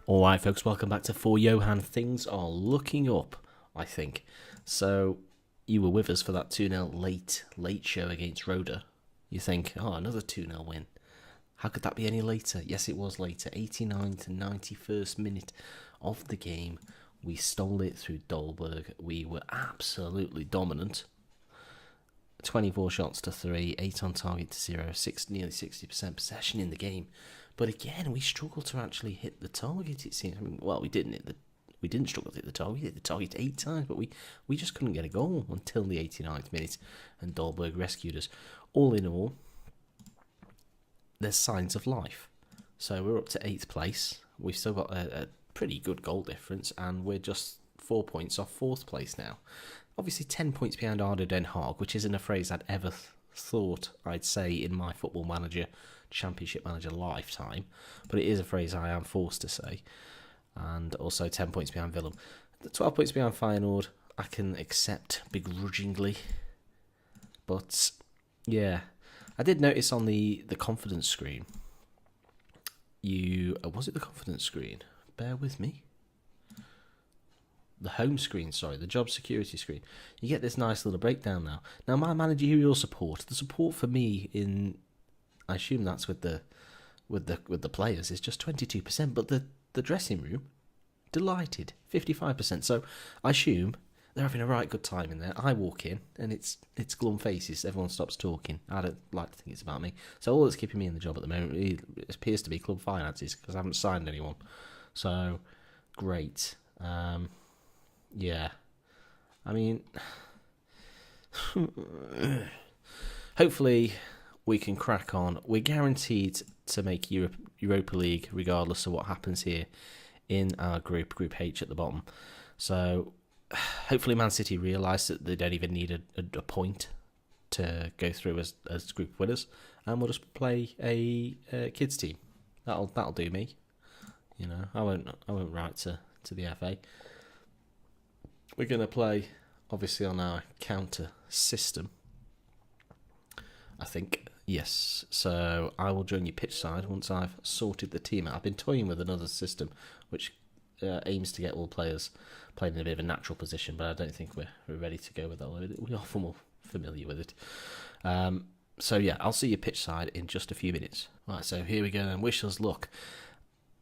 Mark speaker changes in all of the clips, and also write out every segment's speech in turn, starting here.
Speaker 1: Alright folks, welcome back to For Johan. Things are looking up, I think. So, you were with us for that 2-0 late show against Roda. You think, another 2-0 win. How could that be any later? Yes, it was later. 89 to 91st minute of the game. We stole it through Dolberg. We were absolutely dominant. 24 shots to 3, 8 on target to 0, nearly 60% possession in the game. But again, we struggled to actually hit the target, it seems. We didn't struggle to hit the target. We hit the target 8 times, but we just couldn't get a goal until the 89th minute, and Dolberg rescued us. All in all, there's signs of life. So we're up to 8th place. We've still got a pretty good goal difference, and we're just 4 points off 4th place now. Obviously 10 points behind Ardo Den Haag, which isn't a phrase I'd ever thought I'd say in my Football Manager, Championship Manager lifetime, but it is a phrase I am forced to say. And also 10 points behind Willem. 12 points behind Feyenoord, I can accept begrudgingly. But, yeah, I did notice on the confidence screen, was it the confidence screen? Bear with me. The home screen, the job security screen. You get this nice little breakdown now. Now, my managerial support, the support for me I assume that's with the players, is just 22%, but the dressing room, delighted, 55%. So I assume they're having a right good time in there. I walk in and it's glum faces. Everyone stops talking. I don't like to think it's about me. So all that's keeping me in the job at the moment it appears to be club finances, because I haven't signed anyone. So great. Yeah. I mean, hopefully we can crack on. We're guaranteed to make Europa League regardless of what happens here in our Group H at the bottom. So hopefully Man City realise that they don't even need a point to go through as group winners, and we'll just play a kids team. That'll do me. You know, I won't write to the FA. We're going to play, obviously, on our counter system, I think. Yes, so I will join you pitch side once I've sorted the team out. I've been toying with another system which aims to get all players playing in a bit of a natural position, but I don't think we're ready to go with that. We're often more familiar with it. So yeah, I'll see you pitch side in just a few minutes. Right, so here we go then. Wish us luck.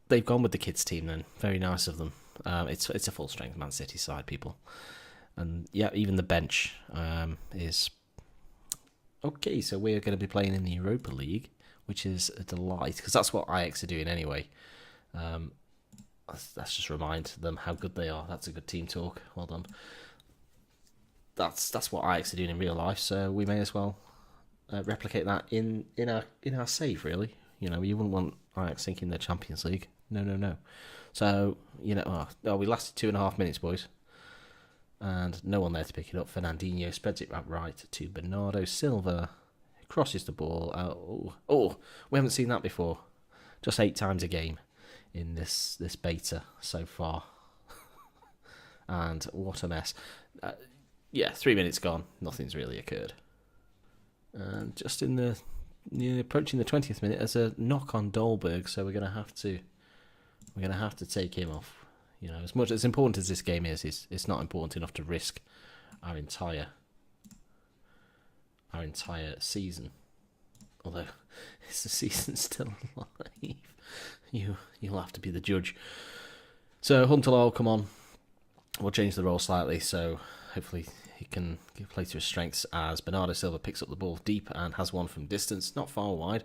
Speaker 1: They've gone with the kids team then. Very nice of them. It's a full strength Man City side, people, and yeah, even the bench is okay. So we're going to be playing in the Europa League, which is a delight, because that's what Ajax are doing anyway. Let's just remind them how good they are. That's a good team talk. Well done. That's what Ajax are doing in real life. So we may as well replicate that in our save. Really, you wouldn't want Ajax thinking they're Champions League. No. So, we lasted 2.5 minutes, boys. And no one there to pick it up. Fernandinho spreads it right to Bernardo Silva. Crosses the ball out. Oh, we haven't seen that before. Just 8 times a game in this beta so far. And what a mess. 3 minutes gone. Nothing's really occurred. And just in approaching the 20th minute, there's a knock on Dolberg, so we're going to have to take him off. As important as this game is, it's not important enough to risk our entire season. Although, is the season still alive? You'll have to be the judge. So Huntelaar will come on. We'll change the role slightly, so hopefully he can play to his strengths as Bernardo Silva picks up the ball deep and has one from distance, not far wide,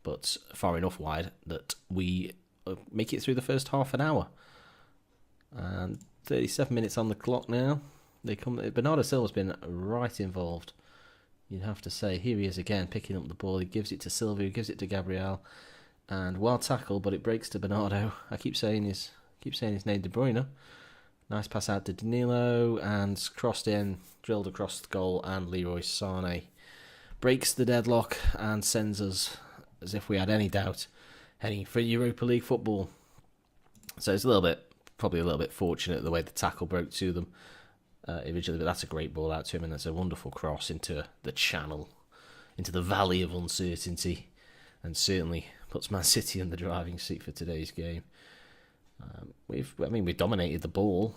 Speaker 1: but far enough wide that we make it through the first half an hour. And 37 minutes on the clock now. Bernardo Silva's been right involved. You'd have to say, here he is again, picking up the ball. He gives it to Silva, who gives it to Gabriel, and well tackled, but it breaks to Bernardo. I keep saying his name, De Bruyne. Nice pass out to Danilo, and crossed in, drilled across the goal, and Leroy Sané breaks the deadlock and sends us, as if we had any doubt, heading for Europa League football. So it's probably a little bit fortunate the way the tackle broke to them originally, but that's a great ball out to him, and it's a wonderful cross into the channel, into the valley of uncertainty, and certainly puts Man City in the driving seat for today's game. We've dominated the ball,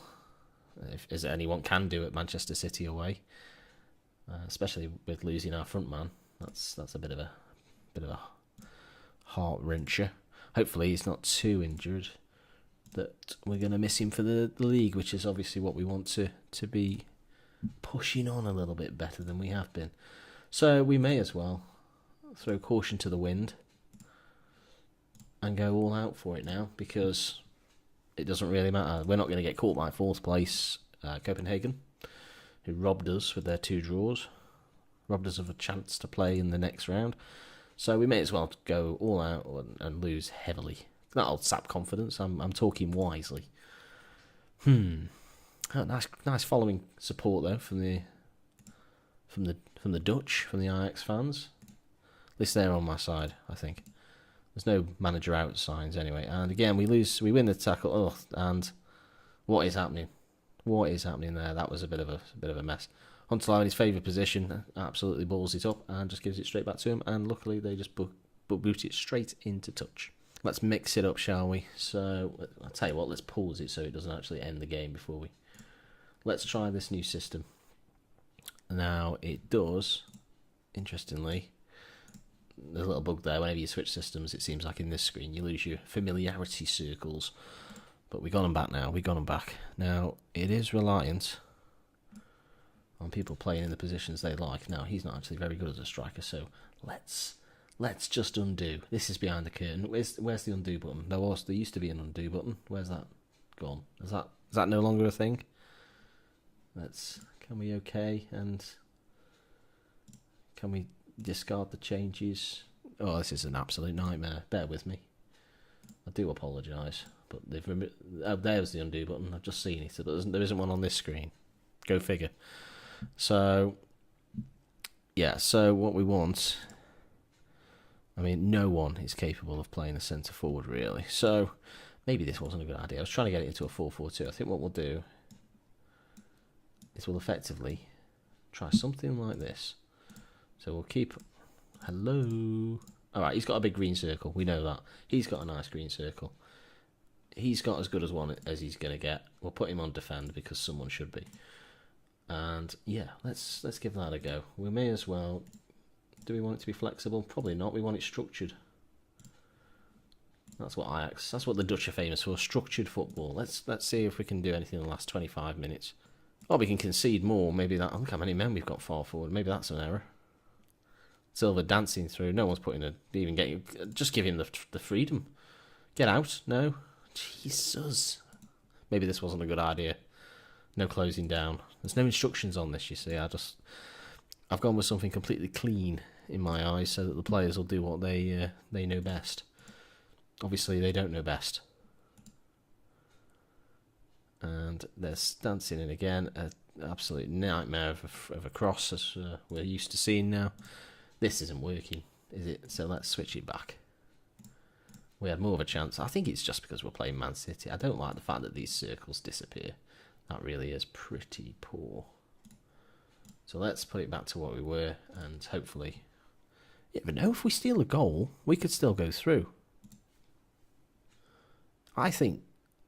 Speaker 1: as anyone can do at Manchester City away, especially with losing our front man. That's a bit of a heart wrencher. Hopefully he's not too injured that we're going to miss him for the league, which is obviously what we want to be pushing on a little bit better than we have been. So we may as well throw caution to the wind and go all out for it now, because it doesn't really matter. We're not going to get caught by fourth place Copenhagen, who robbed us with their 2 draws, robbed us of a chance to play in the next round. So we may as well go all out and lose heavily. That'll sap confidence. I'm talking wisely. Oh, nice following support though from the Dutch, from the Ajax fans. At least they're on my side, I think. There's no manager out signs anyway. And again, we win the tackle. Oh, and what is happening? What is happening there? That was a bit of a mess. Huntelaar in his favourite position absolutely balls it up and just gives it straight back to him. And luckily, they just boot it straight into touch. Let's mix it up, shall we? So I'll tell you what. Let's pause it so it doesn't actually end the game before we. Let's try this new system. Now it does, interestingly. There's a little bug there. Whenever you switch systems, it seems like in this screen you lose your familiarity circles. But we got them back now. We got them back. Now it is reliant on people playing in the positions they like. Now he's not actually very good as a striker, so let's just undo. This is behind the curtain. Where's the undo button? There used to be an undo button. Where's that gone? Is that no longer a thing? Can we okay, and can we discard the changes? Oh, this is an absolute nightmare. Bear with me. I do apologise, but they've removed. Oh, there's the undo button. I've just seen it. There isn't one on this screen. Go figure. So, yeah. So what we want. I mean, no one is capable of playing a centre forward really. So maybe this wasn't a good idea. I was trying to get it into a 4-4-2. I think what we'll do is we'll effectively try something like this. So we'll keep. Hello. All right, he's got a big green circle. We know that. He's got a nice green circle. He's got as good as one as he's going to get. We'll put him on defend because someone should be. And yeah, let's give that a go. We may as well. Do we want it to be flexible? Probably not. We want it structured. That's what the Dutch are famous for. Structured football. Let's see if we can do anything in the last 25 minutes. Or we can concede more. Maybe that. Look how many men we've got far forward. Maybe that's an error. Silva dancing through. No one's putting even getting. Just give him the freedom. Get out. No. Jesus. Maybe this wasn't a good idea. No closing down. There's no instructions on this. You see, I've gone with something completely clean in my eyes, so that the players will do what they know best. Obviously, they don't know best. And there's dancing in again. An absolute nightmare of a cross, as we're used to seeing now. This isn't working, is it? So let's switch it back. We had more of a chance. I think it's just because we're playing Man City. I don't like the fact that these circles disappear. That really is pretty poor. So let's put it back to what we were, and hopefully... You never know, if we steal a goal, we could still go through. I think,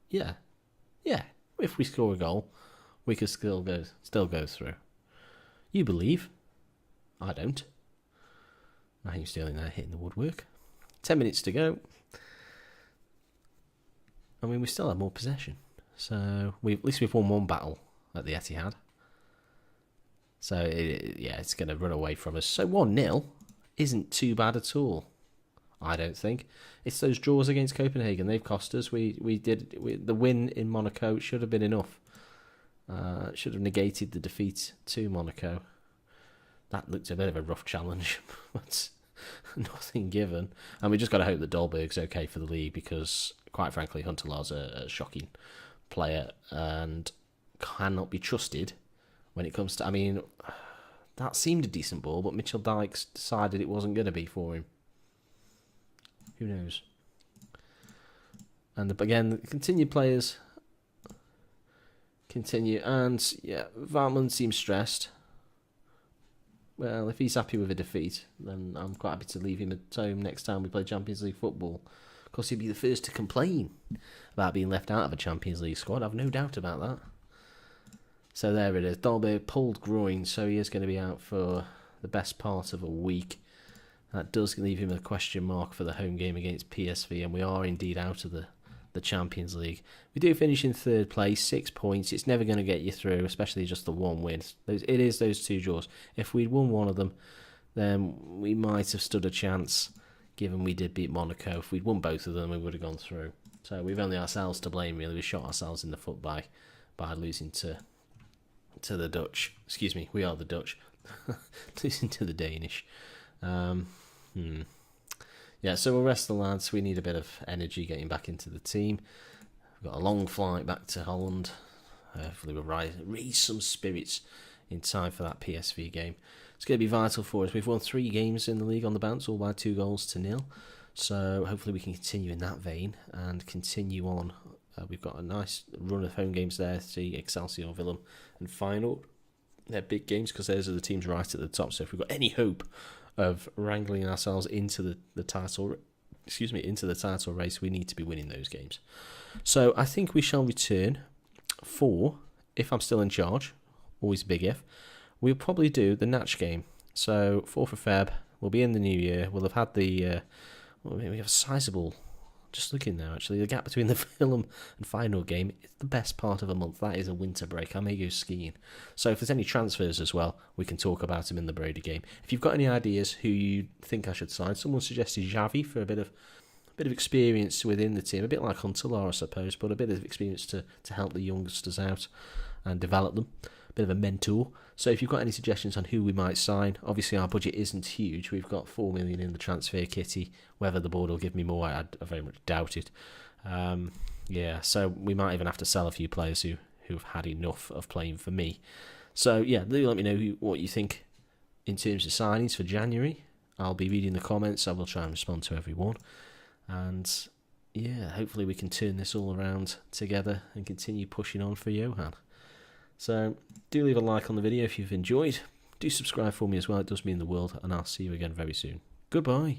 Speaker 1: yeah, if we score a goal, we could still go through. You believe? I don't. Raheem Sterling there hitting the woodwork. 10 minutes to go. I mean, we still have more possession. So, at least we've won one battle at the Etihad. So, it's going to run away from us. So, 1-0 isn't too bad at all, I don't think. It's those draws against Copenhagen. They've cost us. The win in Monaco should have been enough. Should have negated the defeat to Monaco. That looked a bit of a rough challenge, but nothing given. And we just got to hope that Dolberg's okay for the league, because, quite frankly, Huntelaar's a shocking player and cannot be trusted when it comes to... I mean, that seemed a decent ball, but Mitchell Dykes decided it wasn't going to be for him. Who knows? And again, continued players continue, and yeah, Varmund seems stressed. Well, if he's happy with a defeat, then I'm quite happy to leave him at home next time we play Champions League football. Of course, he'd be the first to complain about being left out of a Champions League squad. I've no doubt about that. So there it is. Dolby pulled groin, so he is going to be out for the best part of a week. That does leave him a question mark for the home game against PSV, and we are indeed out of the Champions League. We do finish in third place, 6 points. It's never going to get you through, especially just the one win. It is those two draws. If we'd won one of them, then we might have stood a chance, given we did beat Monaco. If we'd won both of them, we would have gone through. So we've only ourselves to blame, really. We shot ourselves in the foot by losing to the Dutch. Excuse me, we are the Dutch. Losing to the Danish. Yeah, so we'll rest the lads. We need a bit of energy getting back into the team. We've got a long flight back to Holland. Hopefully we'll raise some spirits in time for that PSV game. It's going to be vital for us. We've won 3 games in the league on the bounce, all by 2-0. So hopefully we can continue in that vein and continue on. We've got a nice run of home games there. See Excelsior, Willem and Feyenoord. They're big games because those are the teams right at the top. So if we've got any hope of wrangling ourselves into the title, into the title race, we need to be winning those games. So I think we shall return for, if I'm still in charge, always a big if, we'll probably do the Natch game. So 4th of Feb, we'll be in the new year. We'll have had we have a sizable, just looking now actually, the gap between the Fulham and Feyenoord game is the best part of a month. That is a winter break. I may go skiing. So if there's any transfers as well, we can talk about them in the Brody game. If you've got any ideas who you think I should sign, someone suggested Xavi for a bit of experience within the team, a bit like Huntelaar, I suppose, but a bit of experience to help the youngsters out and develop them. A bit of a mentor. So if you've got any suggestions on who we might sign, obviously our budget isn't huge. We've got 4 million in the transfer kitty. Whether the board will give me more, I very much doubt it. So we might even have to sell a few players who've had enough of playing for me. So yeah, do let me know what you think in terms of signings for January. I'll be reading the comments. I will try and respond to everyone. And yeah, hopefully we can turn this all around together and continue pushing on for Johan. So do leave a like on the video if you've enjoyed. Do subscribe for me as well. It does mean the world. And I'll see you again very soon. Goodbye.